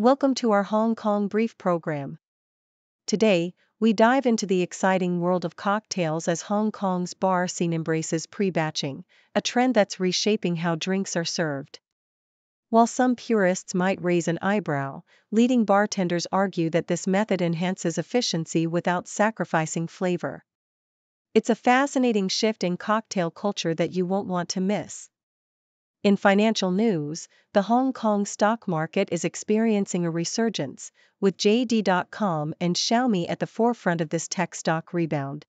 Welcome to our Hong Kong Brief program. Today, we dive into the exciting world of cocktails as Hong Kong's bar scene embraces pre-batching, a trend that's reshaping how drinks are served. While some purists might raise an eyebrow, leading bartenders argue that this method enhances efficiency without sacrificing flavor. It's a fascinating shift in cocktail culture that you won't want to miss. In financial news, the Hong Kong stock market is experiencing a resurgence, with JD.com and Xiaomi at the forefront of this tech stock rebound.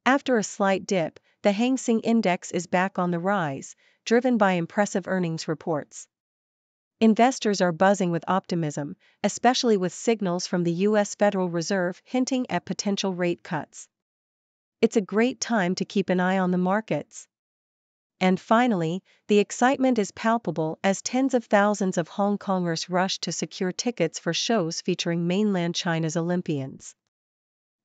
After a slight dip, the Hang Seng Index is back on the rise, driven by impressive earnings reports. Investors are buzzing with optimism, especially with signals from the U.S. Federal Reserve hinting at potential rate cuts. It's a great time to keep an eye on the markets. And finally, the excitement is palpable as tens of thousands of Hongkongers rush to secure tickets for shows featuring mainland China's Olympians.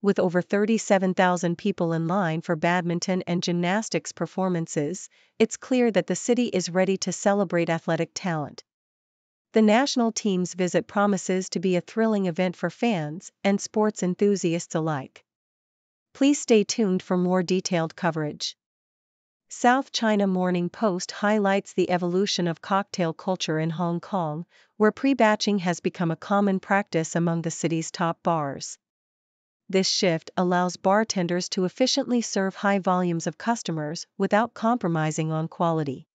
With over 37,000 people in line for badminton and gymnastics performances, it's clear that the city is ready to celebrate athletic talent. The national team's visit promises to be a thrilling event for fans and sports enthusiasts alike. Please stay tuned for more detailed coverage. South China Morning Post highlights the evolution of cocktail culture in Hong Kong, where pre-batching has become a common practice among the city's top bars. This shift allows bartenders to efficiently serve high volumes of customers without compromising on quality.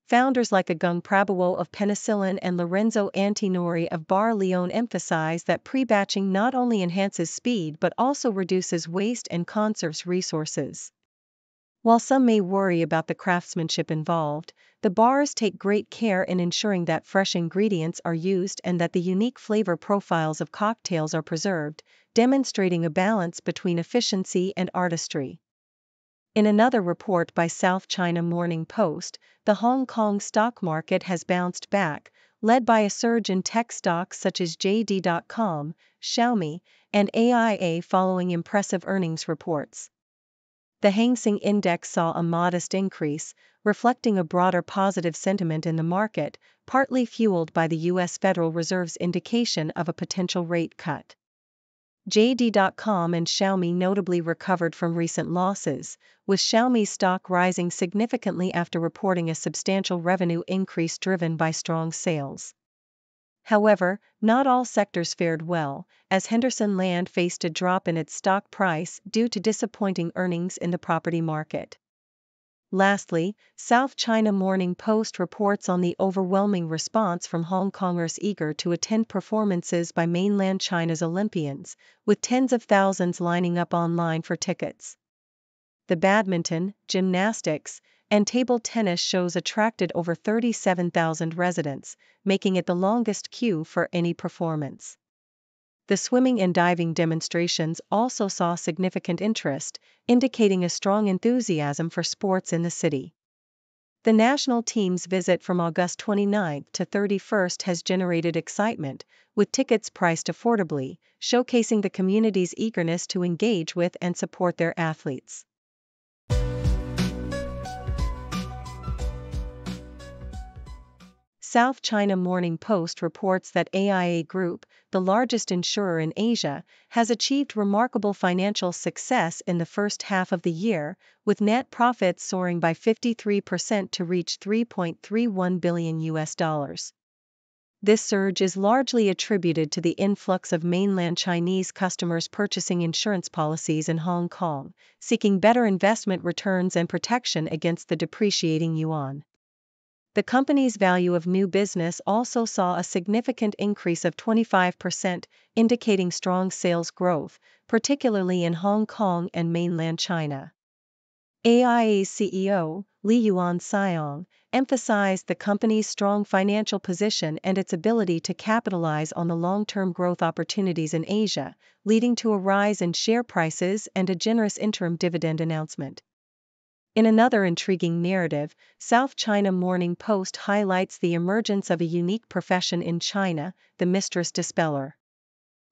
Founders like Agung Prabowo of Penicillin and Lorenzo Antinori of Bar Leone emphasize that pre-batching not only enhances speed but also reduces waste and conserves resources. While some may worry about the craftsmanship involved, the bars take great care in ensuring that fresh ingredients are used and that the unique flavor profiles of cocktails are preserved, demonstrating a balance between efficiency and artistry. In another report by South China Morning Post, the Hong Kong stock market has bounced back, led by a surge in tech stocks such as JD.com, Xiaomi, and AIA following impressive earnings reports. The Hang Seng Index saw a modest increase, reflecting a broader positive sentiment in the market, partly fueled by the U.S. Federal Reserve's indication of a potential rate cut. JD.com and Xiaomi notably recovered from recent losses, with Xiaomi's stock rising significantly after reporting a substantial revenue increase driven by strong sales. However, not all sectors fared well, as Henderson Land faced a drop in its stock price due to disappointing earnings in the property market. Lastly, South China Morning Post reports on the overwhelming response from Hongkongers eager to attend performances by mainland China's Olympians, with tens of thousands lining up online for tickets. The badminton, gymnastics, and table tennis shows attracted over 37,000 residents, making it the longest queue for any performance. The swimming and diving demonstrations also saw significant interest, indicating a strong enthusiasm for sports in the city. The national team's visit from August 29 to 31 has generated excitement, with tickets priced affordably, showcasing the community's eagerness to engage with and support their athletes. South China Morning Post reports that AIA Group, the largest insurer in Asia, has achieved remarkable financial success in the first half of the year, with net profits soaring by 53% to reach $3.31 billion. This surge is largely attributed to the influx of mainland Chinese customers purchasing insurance policies in Hong Kong, seeking better investment returns and protection against the depreciating yuan. The company's value of new business also saw a significant increase of 25%, indicating strong sales growth, particularly in Hong Kong and mainland China. AIA's CEO, Li Yuan-Xiong, emphasized the company's strong financial position and its ability to capitalize on the long-term growth opportunities in Asia, leading to a rise in share prices and a generous interim dividend announcement. In another intriguing narrative, South China Morning Post highlights the emergence of a unique profession in China, the mistress dispeller.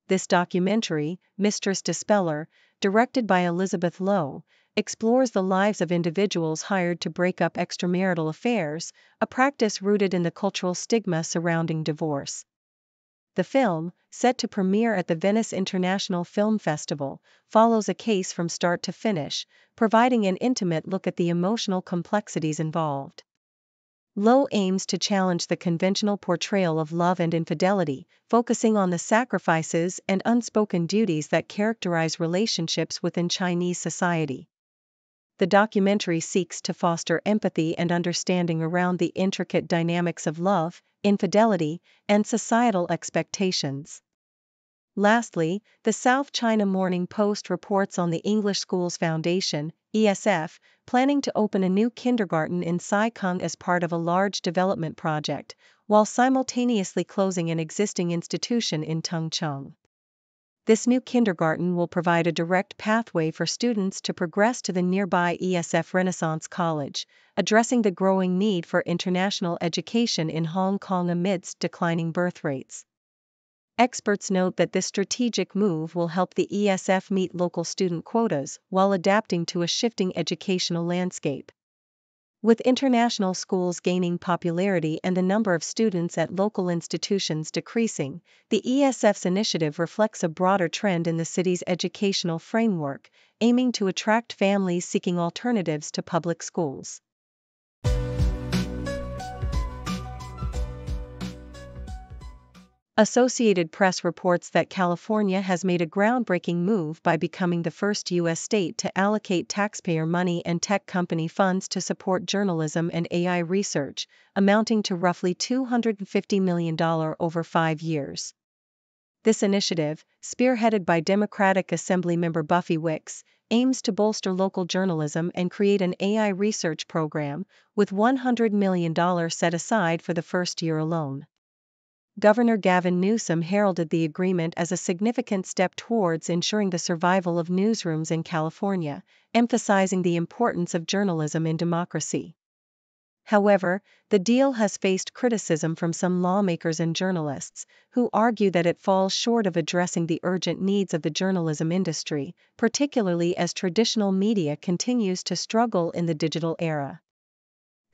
This documentary, Mistress Dispeller, directed by Elizabeth Lowe, explores the lives of individuals hired to break up extramarital affairs, a practice rooted in the cultural stigma surrounding divorce. The film, set to premiere at the Venice International Film Festival, follows a case from start to finish, providing an intimate look at the emotional complexities involved. Low aims to challenge the conventional portrayal of love and infidelity, focusing on the sacrifices and unspoken duties that characterize relationships within Chinese society. The documentary seeks to foster empathy and understanding around the intricate dynamics of love, infidelity, and societal expectations. Lastly, the South China Morning Post reports on the English Schools Foundation, ESF, planning to open a new kindergarten in Sai Kung as part of a large development project, while simultaneously closing an existing institution in Tungcheng. This new kindergarten will provide a direct pathway for students to progress to the nearby ESF Renaissance College, addressing the growing need for international education in Hong Kong amidst declining birth rates. Experts note that this strategic move will help the ESF meet local student quotas while adapting to a shifting educational landscape. With international schools gaining popularity and the number of students at local institutions decreasing, the ESF's initiative reflects a broader trend in the city's educational framework, aiming to attract families seeking alternatives to public schools. Associated Press reports that California has made a groundbreaking move by becoming the first U.S. state to allocate taxpayer money and tech company funds to support journalism and AI research, amounting to roughly $250 million over 5 years. This initiative, spearheaded by Democratic Assemblymember Buffy Wicks, aims to bolster local journalism and create an AI research program, with $100 million set aside for the first year alone. Governor Gavin Newsom heralded the agreement as a significant step towards ensuring the survival of newsrooms in California, emphasizing the importance of journalism in democracy. However, the deal has faced criticism from some lawmakers and journalists, who argue that it falls short of addressing the urgent needs of the journalism industry, particularly as traditional media continues to struggle in the digital era.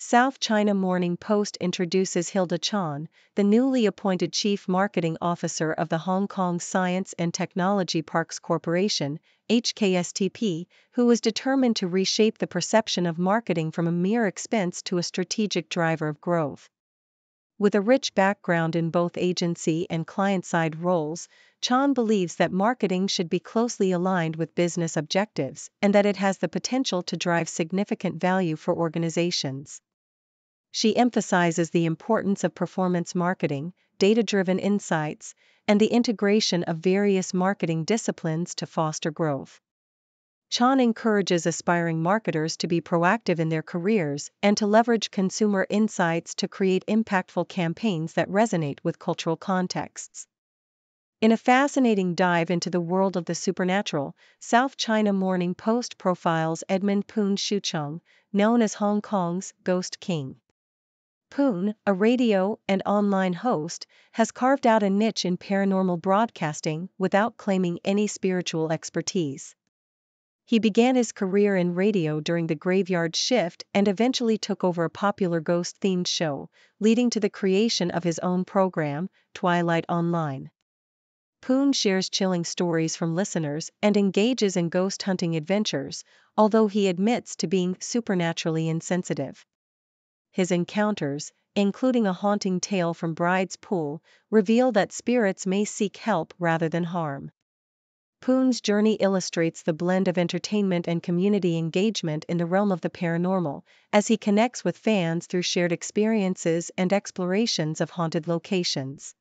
South China Morning Post introduces Hilda Chan, the newly appointed Chief Marketing Officer of the Hong Kong Science and Technology Parks Corporation, HKSTP, who is determined to reshape the perception of marketing from a mere expense to a strategic driver of growth. With a rich background in both agency and client-side roles, Chan believes that marketing should be closely aligned with business objectives and that it has the potential to drive significant value for organizations. She emphasizes the importance of performance marketing, data-driven insights, and the integration of various marketing disciplines to foster growth. Chan encourages aspiring marketers to be proactive in their careers and to leverage consumer insights to create impactful campaigns that resonate with cultural contexts. In a fascinating dive into the world of the supernatural, South China Morning Post profiles Edmund Poon Shucheng, known as Hong Kong's Ghost King. Poon, a radio and online host, has carved out a niche in paranormal broadcasting without claiming any spiritual expertise. He began his career in radio during the graveyard shift and eventually took over a popular ghost-themed show, leading to the creation of his own program, Twilight Online. Poon shares chilling stories from listeners and engages in ghost hunting adventures, although he admits to being supernaturally insensitive. His encounters, including a haunting tale from Bride's Pool, reveal that spirits may seek help rather than harm. Poon's journey illustrates the blend of entertainment and community engagement in the realm of the paranormal, as he connects with fans through shared experiences and explorations of haunted locations.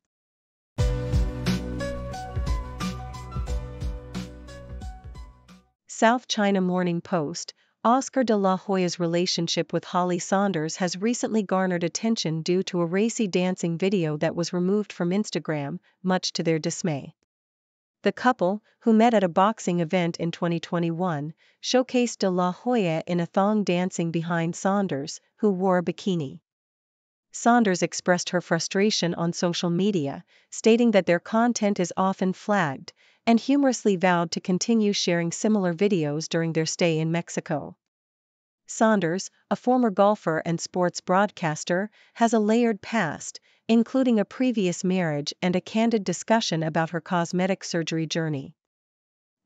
South China Morning Post, Oscar de la Hoya's relationship with Holly Saunders has recently garnered attention due to a racy dancing video that was removed from Instagram, much to their dismay. The couple, who met at a boxing event in 2021, showcased de la Hoya in a thong dancing behind Saunders, who wore a bikini. Saunders expressed her frustration on social media, stating that their content is often flagged, and humorously vowed to continue sharing similar videos during their stay in Mexico. Saunders, a former golfer and sports broadcaster, has a layered past, including a previous marriage and a candid discussion about her cosmetic surgery journey.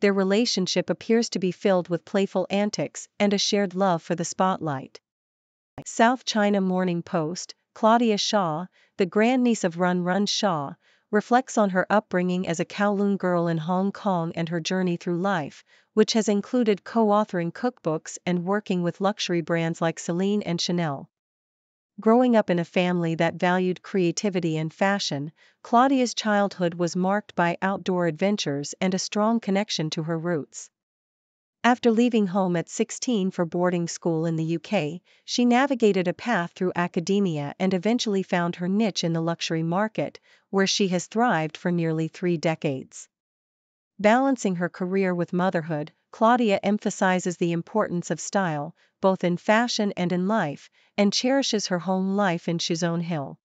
Their relationship appears to be filled with playful antics and a shared love for the spotlight. South China Morning Post, Claudia Shaw, the grandniece of Run Run Shaw, reflects on her upbringing as a Kowloon girl in Hong Kong and her journey through life, which has included co-authoring cookbooks and working with luxury brands like Celine and Chanel. Growing up in a family that valued creativity and fashion, Claudia's childhood was marked by outdoor adventures and a strong connection to her roots. After leaving home at 16 for boarding school in the UK, she navigated a path through academia and eventually found her niche in the luxury market, where she has thrived for nearly 3 decades. Balancing her career with motherhood, Claudia emphasizes the importance of style, both in fashion and in life, and cherishes her home life in Shuzhen Hill.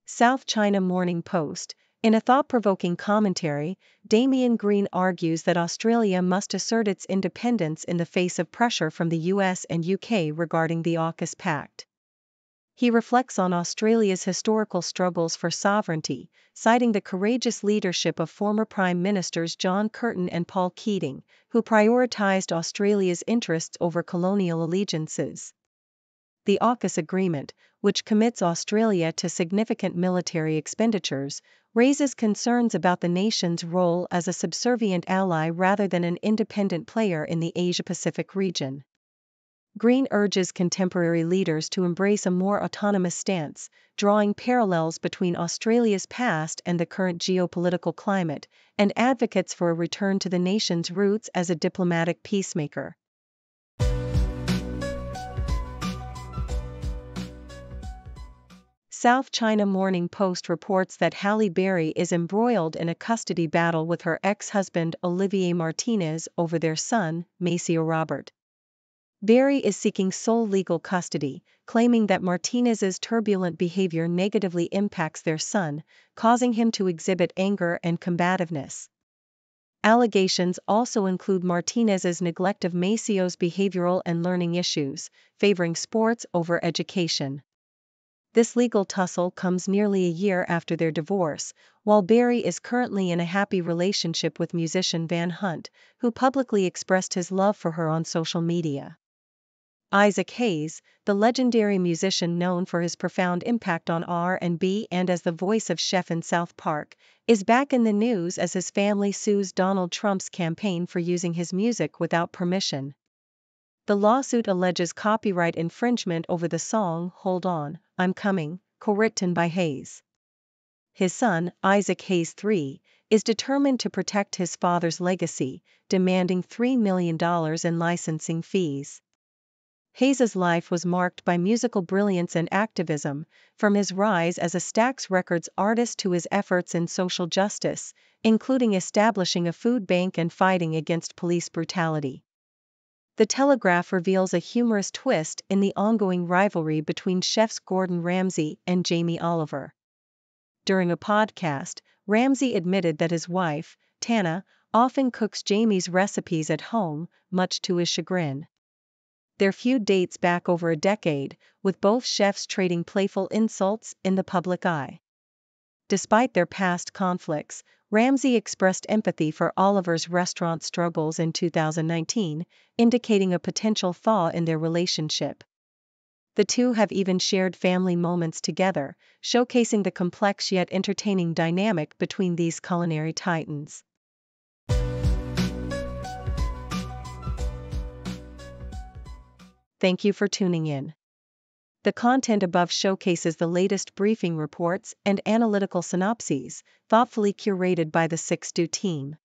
South China Morning Post, in a thought-provoking commentary, Damian Green argues that Australia must assert its independence in the face of pressure from the US and UK regarding the AUKUS Pact. He reflects on Australia's historical struggles for sovereignty, citing the courageous leadership of former Prime Ministers John Curtin and Paul Keating, who prioritized Australia's interests over colonial allegiances. The AUKUS Agreement, which commits Australia to significant military expenditures, raises concerns about the nation's role as a subservient ally rather than an independent player in the Asia-Pacific region. Green urges contemporary leaders to embrace a more autonomous stance, drawing parallels between Australia's past and the current geopolitical climate, and advocates for a return to the nation's roots as a diplomatic peacemaker. South China Morning Post reports that Halle Berry is embroiled in a custody battle with her ex-husband Olivier Martinez over their son, Maceo Robert. Berry is seeking sole legal custody, claiming that Martinez's turbulent behavior negatively impacts their son, causing him to exhibit anger and combativeness. Allegations also include Martinez's neglect of Maceo's behavioral and learning issues, favoring sports over education. This legal tussle comes nearly a year after their divorce, while Berry is currently in a happy relationship with musician Van Hunt, who publicly expressed his love for her on social media. Isaac Hayes, the legendary musician known for his profound impact on R&B and as the voice of Chef in South Park, is back in the news as his family sues Donald Trump's campaign for using his music without permission. The lawsuit alleges copyright infringement over the song Hold On, I'm Coming, co-written by Hayes. His son, Isaac Hayes III, is determined to protect his father's legacy, demanding $3 million in licensing fees. Hayes' life was marked by musical brilliance and activism, from his rise as a Stax Records artist to his efforts in social justice, including establishing a food bank and fighting against police brutality. The Telegraph reveals a humorous twist in the ongoing rivalry between chefs Gordon Ramsay and Jamie Oliver. During a podcast, Ramsay admitted that his wife, Tana, often cooks Jamie's recipes at home, much to his chagrin. Their feud dates back over a decade, with both chefs trading playful insults in the public eye. Despite their past conflicts, Ramsay expressed empathy for Oliver's restaurant struggles in 2019, indicating a potential thaw in their relationship. The two have even shared family moments together, showcasing the complex yet entertaining dynamic between these culinary titans. Thank you for tuning in. The content above showcases the latest briefing reports and analytical synopses, thoughtfully curated by the 6Do team.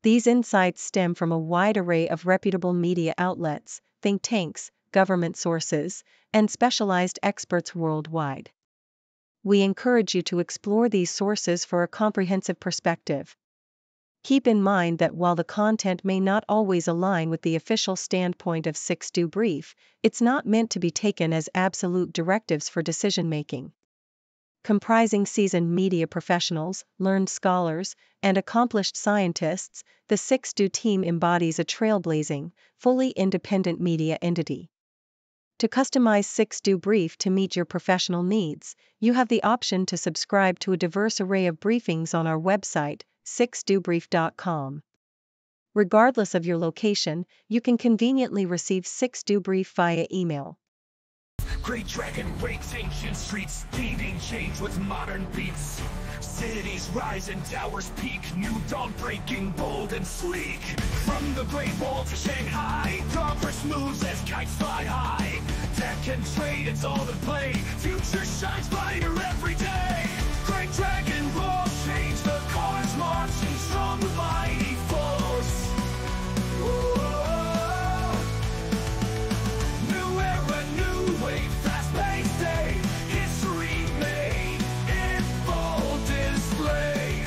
These insights stem from a wide array of reputable media outlets, think tanks, government sources, and specialized experts worldwide. We encourage you to explore these sources for a comprehensive perspective. Keep in mind that while the content may not always align with the official standpoint of 6Do Brief, it's not meant to be taken as absolute directives for decision-making. Comprising seasoned media professionals, learned scholars, and accomplished scientists, the 6Do team embodies a trailblazing, fully independent media entity. To customize 6Do Brief to meet your professional needs, you have the option to subscribe to a diverse array of briefings on our website, 6dobrief.com. Regardless of your location, you can conveniently receive 6Do Brief via email. Great dragon wakes ancient streets, leading change with modern beats. Cities rise and towers peak, new dawn breaking, bold and sleek. From the Great Wall to Shanghai, progress moves as kites fly high. Tech and trade, it's all the play, future shines brighter every day. Great dragon roar, change the cars marching strong with mighty force. Whoa. New era, new wave, fast-paced day, history made in full display.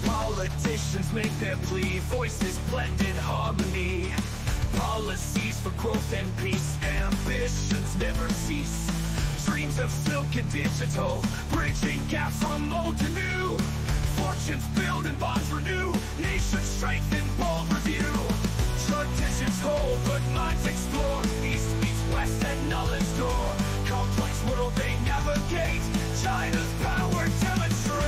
Politicians make their plea, voices blend in harmony. Policies for growth and peace, ambitions never cease. Dreams of silk and digital, bridging gaps from old to new. Fortunes build and bonds renew, nations strengthen, bold review. Traditions hold, but minds explore. East meets west and knowledge door. Complex world they navigate, China's power demonstrates.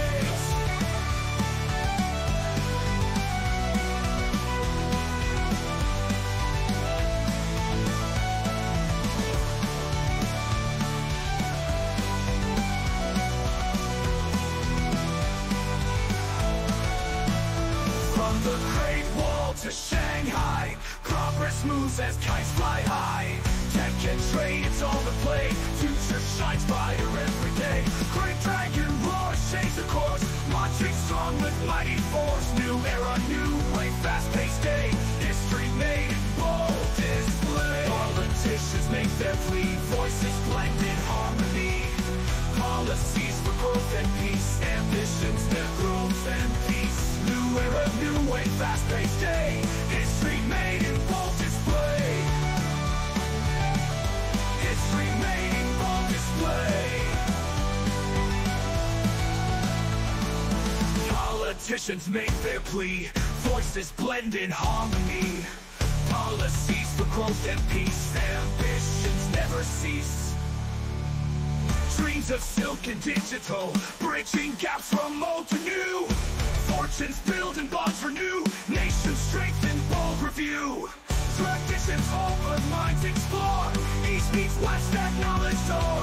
From the Great Wall to Shanghai, progress moves as kites fly high. Tech and trade, it's all the play, future shines brighter every day. Great dragon roars, change the course, marching strong with mighty force. New era, new way, fast-paced day, history made in bold display. Politicians make their plea, voices blend in harmony. Policies for growth and peace, ambitions, their growth and peace. New era, new way, fast-paced day, history made in bold display. History made in bold display. Politicians make their plea, voices blend in harmony. Policies for growth and peace, ambitions never cease. Dreams of silk and digital, bridging gaps from old to new. Fortunes build and bonds renew, nations strengthen, bold review. Traditions hold, but minds explore. East meets west, that knowledge door.